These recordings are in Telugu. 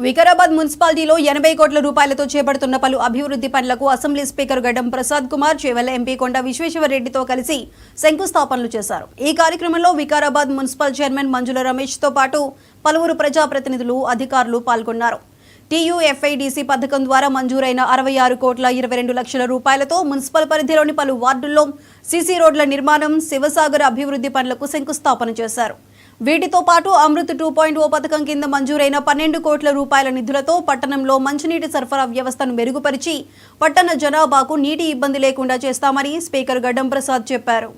వికారాబాద్ మున్సిపాలిటీలో 80 కోట్ల రూపాయలతో చేపడుతున్న పలు అభివృద్ధి పనులకు అసెంబ్లీ స్పీకర్ గడ్డం ప్రసాద్ కుమార్ చేవెళ్ల ఎంపీ కొండ విశ్వేశ్వరరెడ్డితో కలిసి శంకుస్థాపనలు చేశారు. ఈ కార్యక్రమంలో వికారాబాద్ మున్సిపల్ చైర్మన్ మంజుల రమేష్ తో పాటు పలువురు ప్రజాప్రతినిధులు, అధికారులు పాల్గొన్నారు. TUFIDC పథకం ద్వారా మంజూరైన 66 కోట్ల 22 లక్షల రూపాయలతో మున్సిపల్ పరిధిలోని పలు వార్డుల్లో సీసీ రోడ్ల నిర్మాణం, శివసాగర్ అభివృద్ధి పనులకు శంకుస్థాపన చేశారు. వీటితో పాటు అమృత్ 2.0 పథకం కింద మంజూరైన 12 కోట్ల రూపాయల నిధులతో పట్టణంలో మంచినీటి సరఫరా వ్యవస్థను మెరుగుపరిచి పట్టణ జనాభాకు నీటి ఇబ్బంది లేకుండా చేస్తామని స్పీకర్ గడ్డం ప్రసాద్ చెప్పారు.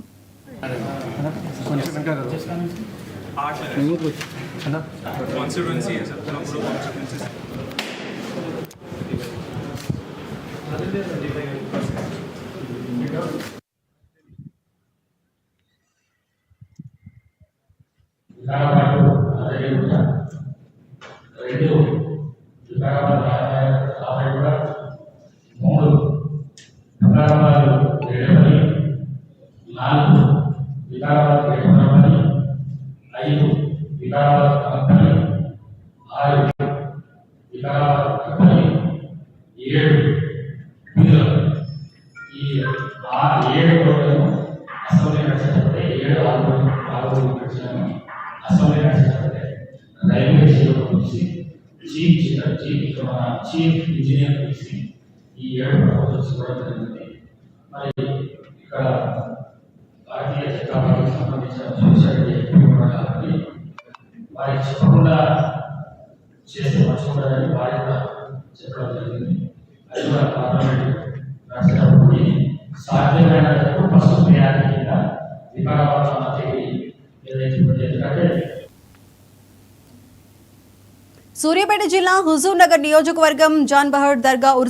చీఫ్ ఇంజనీర్ కలిసి ఈ 7 ప్రపోజల్స్ కూడా జరిగింది. మరి ఇక్కడ భారతీయ జనతా పార్టీకి సంబంధించిన సొసైటీ కూడా కాబట్టి వారికి చెప్పకుండా చేస్తే మర్చిపోతారని వారి కూడా చెప్పడం జరిగింది. అది కూడా పార్లమెంట్ రాసేటప్పుడు సాధ్యమైన ఫస్ట్ ప్రయారిటీ కింద వికారాబాద్ ఏదైతే ఎందుకంటే సూర్యాపేట జిల్లా హుజూర్ నగర్ నియోజకవర్గం జాన్ బహదూర్ దర్గా ఉరుసు